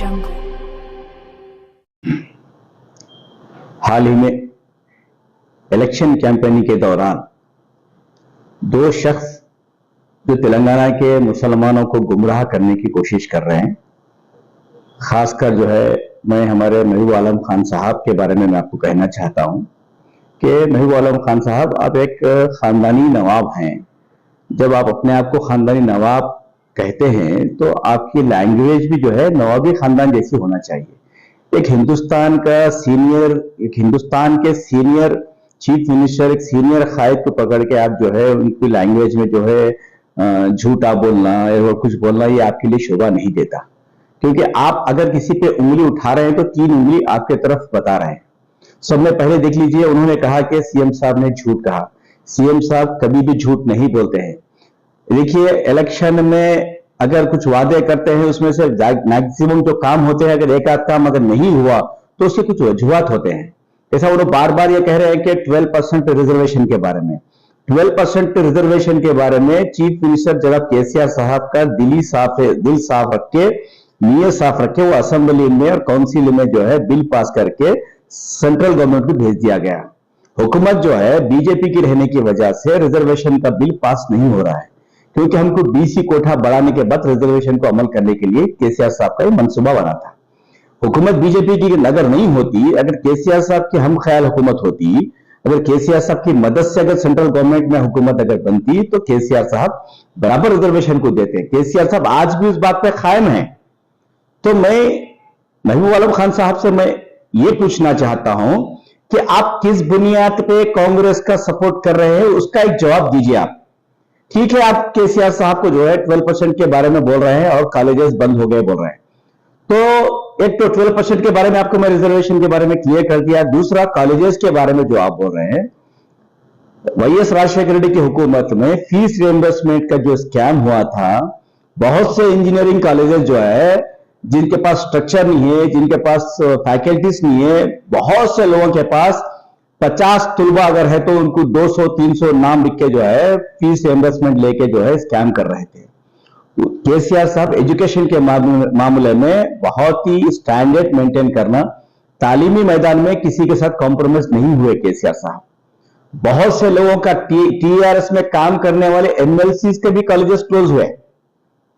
jungle. हाल ही में election campaigning के दौरान दो शख्स जो तेलंगाना के मुसलमानों को गुमराह करने की कोशिश कर रहे हैं, खासकर जो है मैं हमारे महबूब आलम खान साहब के बारे में मैं आपको कहना चाहता हूं कि महबूब आलम खान साहब आप एक खानदानी नवाब हैं। जब आप अपने आप को खानदानी नवाब कहते हैं तो आपकी लैंग्वेज भी जो है नवाबी खानदान जैसी होना चाहिए। एक हिंदुस्तान के सीनियर चीफ मिनिस्टर, एक सीनियर कायद को पकड़ के आप जो है उनकी लैंग्वेज में जो है झूठा बोलना और कुछ बोलना, ये आपके लिए शोभा नहीं देता। क्योंकि आप अगर किसी पे उंगली उठा रहे हैं तो तीन उंगली आपके तरफ बता रहे हैं। सबने पहले देख लीजिए, उन्होंने कहा कि सीएम साहब ने झूठ कहा। सीएम साहब कभी भी झूठ नहीं बोलते हैं। देखिए, इलेक्शन में अगर कुछ वादे करते हैं उसमें से मैक्सिमम जो काम होते हैं, अगर एक आध काम अगर नहीं हुआ तो उसके कुछ वजूहात होते हैं। ऐसा वो बार बार ये कह रहे हैं कि 12% रिजर्वेशन के बारे में 12% रिजर्वेशन के बारे में चीफ मिनिस्टर जनाब केसीआर साहब का दिल साफ रख के, नीयत साफ रखे वो असेंबली में और काउंसिल में जो है बिल पास करके सेंट्रल गवर्नमेंट को भेज दिया गया। हुकूमत जो है बीजेपी की रहने की वजह से रिजर्वेशन का बिल पास नहीं हो रहा है, क्योंकि हमको बीसी कोठा बढ़ाने के बाद रिजर्वेशन को अमल करने के लिए केसीआर साहब का मंसूबा बना था। हुकूमत बीजेपी की अगर नहीं होती, अगर केसीआर साहब की हम ख्याल हुकूमत होती, अगर केसीआर साहब की मदद से अगर सेंट्रल गवर्नमेंट में हुकूमत अगर बनती तो केसीआर साहब बराबर रिजर्वेशन को देते। केसीआर साहब आज भी उस बात पे कायम है। तो मैं महबूब आलम खान साहब से मैं ये पूछना चाहता हूं कि आप किस बुनियाद पे कांग्रेस का सपोर्ट कर रहे हैं, उसका एक जवाब दीजिए आप। ठीक है, आप केसीआर साहब को जो है 12% के बारे में बोल रहे हैं और कॉलेजेस बंद हो गए बोल रहे हैं। तो एक तो 12% के बारे में आपको मैं रिजर्वेशन के बारे में क्लियर कर दिया। दूसरा, कॉलेजेस के बारे में जो आप बोल रहे हैं, वाईएस राजशेखर रेड्डी की हुकूमत में फीस रिएंबर्समेंट का जो स्कैम हुआ था, बहुत से इंजीनियरिंग कॉलेजेस जो है जिनके पास स्ट्रक्चर नहीं है, जिनके पास फैकल्टीज नहीं है, बहुत से लोगों के पास 50 तलबा अगर है तो उनको 200-300 नाम लिख के जो है फीस रिएंबर्समेंट लेके जो है स्कैम कर रहे थे। केसीआर साहब एजुकेशन के मामले में बहुत ही स्टैंडर्ड मेंटेन करना, तालीमी मैदान में किसी के साथ कॉम्प्रोमाइज नहीं हुए केसीआर साहब। बहुत से लोगों का टीआरएस में काम करने वाले एमएलसी के भी कॉलेजेस क्लोज हुए,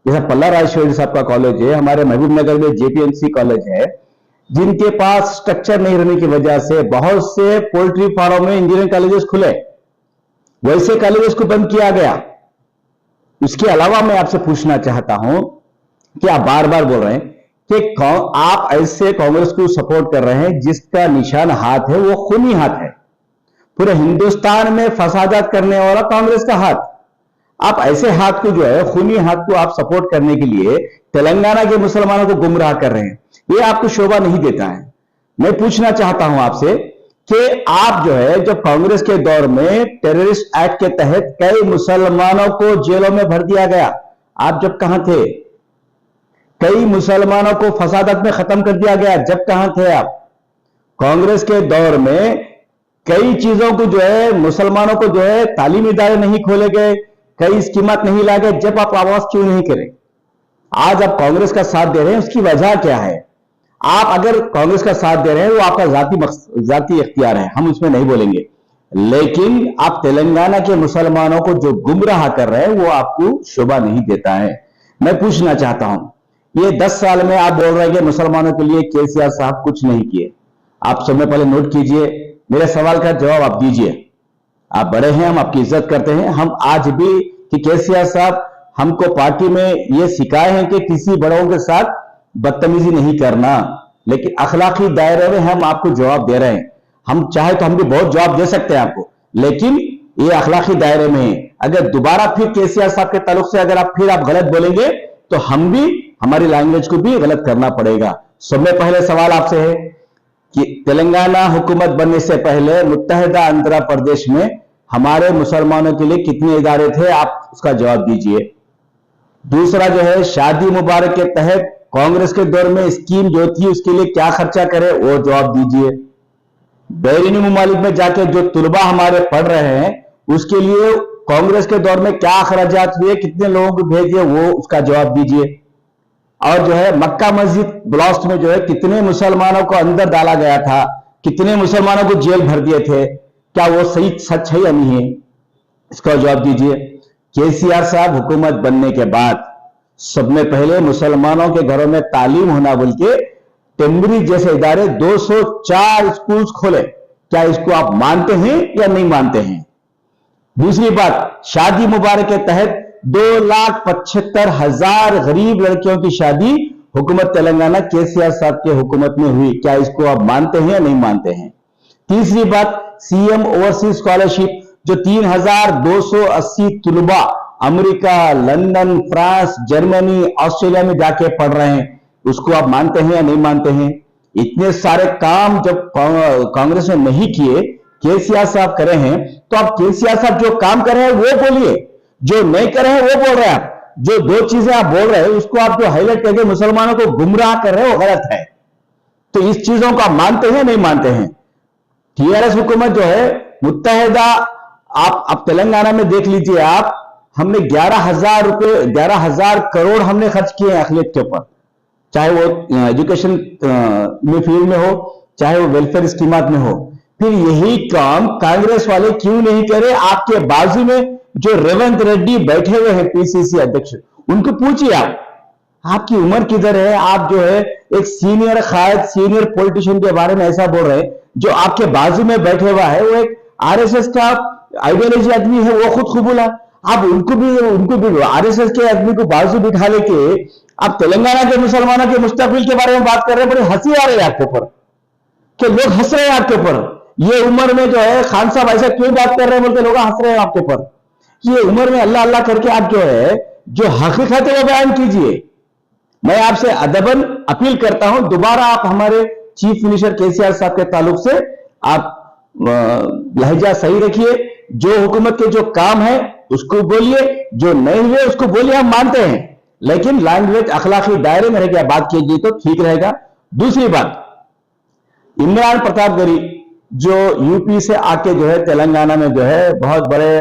जैसा पल्ला राजेश्वरी साहब का कॉलेज है, हमारे महबूब नगर में जेपीएमसी कॉलेज है, जिनके पास स्ट्रक्चर नहीं रहने की वजह से बहुत से पोल्ट्री फार्म में इंजीनियरिंग कॉलेजेस खुले, वैसे कॉलेजेस को बंद किया गया। इसके अलावा मैं आपसे पूछना चाहता हूं कि आप बार बार बोल रहे हैं कि आप ऐसे कांग्रेस को सपोर्ट कर रहे हैं जिसका निशान हाथ है, वो खूनी हाथ है। पूरे हिंदुस्तान में फसादात करने वाला कांग्रेस का हाथ। आप ऐसे हाथ को जो है, खूनी हाथ को आप सपोर्ट करने के लिए तेलंगाना के मुसलमानों को गुमराह कर रहे हैं, ये आपको शोभा नहीं देता है। मैं पूछना चाहता हूं आपसे कि आप जो है, जब कांग्रेस के दौर में टेररिस्ट एक्ट के तहत कई मुसलमानों को जेलों में भर दिया गया, आप जब कहां थे? कई मुसलमानों को फसादत में खत्म कर दिया गया, जब कहां थे आप? कांग्रेस के दौर में कई चीजों को जो है, मुसलमानों को जो है तालीमी इदारे नहीं खोले गए, कई स्कीमत नहीं ला गए, जब आप आवाज क्यों नहीं करें? आज आप कांग्रेस का साथ दे रहे हैं, उसकी वजह क्या है? आप अगर कांग्रेस का साथ दे रहे हैं वो आपका जाती इख्तियार है, हम उसमें नहीं बोलेंगे, लेकिन आप तेलंगाना के मुसलमानों को जो गुमराह कर रहे हैं वो आपको शोभा नहीं देता है। मैं पूछना चाहता हूं, ये 10 साल में आप बोल रहे हैं कि मुसलमानों के लिए केसीआर साहब कुछ नहीं किए। आप समय पहले नोट कीजिए, मेरे सवाल का जवाब आप दीजिए। आप बड़े हैं, हम आपकी इज्जत करते हैं। हम आज भी कि केसीआर साहब हमको पार्टी में ये सिखाए हैं कि किसी बड़ों के साथ बदतमीजी नहीं करना, लेकिन अखलाकी दायरे में हम आपको जवाब दे रहे हैं। हम चाहे तो हम भी बहुत जवाब दे सकते हैं आपको, लेकिन ये अखलाकी दायरे में है। अगर दोबारा फिर केसीआर साहब के ताल्लुक से अगर आप गलत बोलेंगे तो हम भी हमारी लैंग्वेज को भी गलत करना पड़ेगा। सबसे पहले सवाल आपसे है कि तेलंगाना हुकूमत बनने से पहले मुत्तहिदा आंध्र प्रदेश में हमारे मुसलमानों के लिए कितने इदारे थे, आप उसका जवाब दीजिए। दूसरा जो है, शादी मुबारक के तहत कांग्रेस के दौर में स्कीम जो थी उसके लिए क्या खर्चा करे, वो जवाब दीजिए। बैरूनी मुमालिक में जाके जो तुलबा हमारे पढ़ रहे हैं उसके लिए कांग्रेस के दौर में क्या अखराजात हुए, कितने लोगों को भेजे, वो उसका जवाब दीजिए। और जो है मक्का मस्जिद ब्लास्ट में जो है कितने मुसलमानों को अंदर डाला गया था, कितने मुसलमानों को जेल भर दिए थे, क्या वो सही सच है या नहीं है? इसका जवाब दीजिए। केसीआर साहब हुकूमत बनने के बाद सबने पहले मुसलमानों के घरों में तालीम होना बोल के टेम्बरी जैसे इदारे 204 स्कूल्स खोले। क्या इसको आप मानते हैं या नहीं मानते हैं? दूसरी बात, शादी मुबारक के तहत 2,75,000 गरीब लड़कियों की शादी हुकूमत तेलंगाना केसीआर साहब के हुकूमत में हुई। क्या इसको आप मानते हैं या नहीं मानते हैं? तीसरी बात, सीएम ओवरसीज स्कॉलरशिप जो 3,280 तुलबा America, London, France, Germany, Australia में जाके पढ़ रहे हैं, उसको आप मानते हैं या नहीं मानते हैं? इतने सारे काम जब कांग्रेस ने नहीं किए, केसीआर साहब करे हैं, तो आप केसीआर साहब जो काम कर रहे हैं वो बोलिए, जो नहीं कर रहे हैं वो बोल रहे हैं। आप जो दो चीजें आप बोल रहे हैं उसको आप जो हाईलाइट करके मुसलमानों को गुमराह कर रहे हो वो गलत है। तो इस चीजों को आप मानते हैं नहीं मानते हैं? टीआरएस हुकूमत जो है मुत्तहिदा, आप तेलंगाना में देख लीजिए, आप हमने 11,000 करोड़ हमने खर्च किए हैं अखिलियत के ऊपर, चाहे वो एजुकेशन में फील्ड में हो, चाहे वो वेलफेयर स्कीमात में हो। फिर यही काम कांग्रेस वाले क्यों नहीं करे? आपके बाजू में जो रेवंत रेड्डी बैठे हुए हैं पीसीसी अध्यक्ष, उनको पूछिए आप, आपकी उम्र किधर है? आप जो है एक सीनियर कायद, सीनियर पॉलिटिशियन के बारे में ऐसा बोल रहे हैं। जो आपके बाजू में बैठे हुआ है वो एक आरएसएस का आइडियोलॉजी आदमी है, वो खुद कबूला। आप उनको भी आरएसएस के आदमी को बाजू बिठा लेके आप तेलंगाना के मुसलमानों के मुस्तकबिल के बारे में बात कर रहे हैं। बड़ी हंसी आ रही है आपके ऊपर, कि लोग हंस रहे हैं आपके ऊपर। ये उम्र में जो है खान साहब ऐसा क्यों बात कर रहे हैं बोलते लोग हंस रहे हैं आपके ऊपर। ये उम्र में अल्लाह अल्लाह करके आप जो है जो हकीकत है वो बयान कीजिए। मैं आपसे अदबन अपील करता हूं, दोबारा आप हमारे चीफ मिनिस्टर केसीआर साहब के ताल्लुक से आप लहजा सही रखिए। जो हुकूमत के जो काम है उसको बोलिए, जो नहीं हुए उसको बोलिए, हम मानते हैं, लेकिन लैंग्वेज अखलाकी दायरे में रहकर बात कीजिए तो ठीक रहेगा। दूसरी बात, इमरान प्रतापगढ़ी जो यूपी से आके जो है तेलंगाना में जो है बहुत बड़े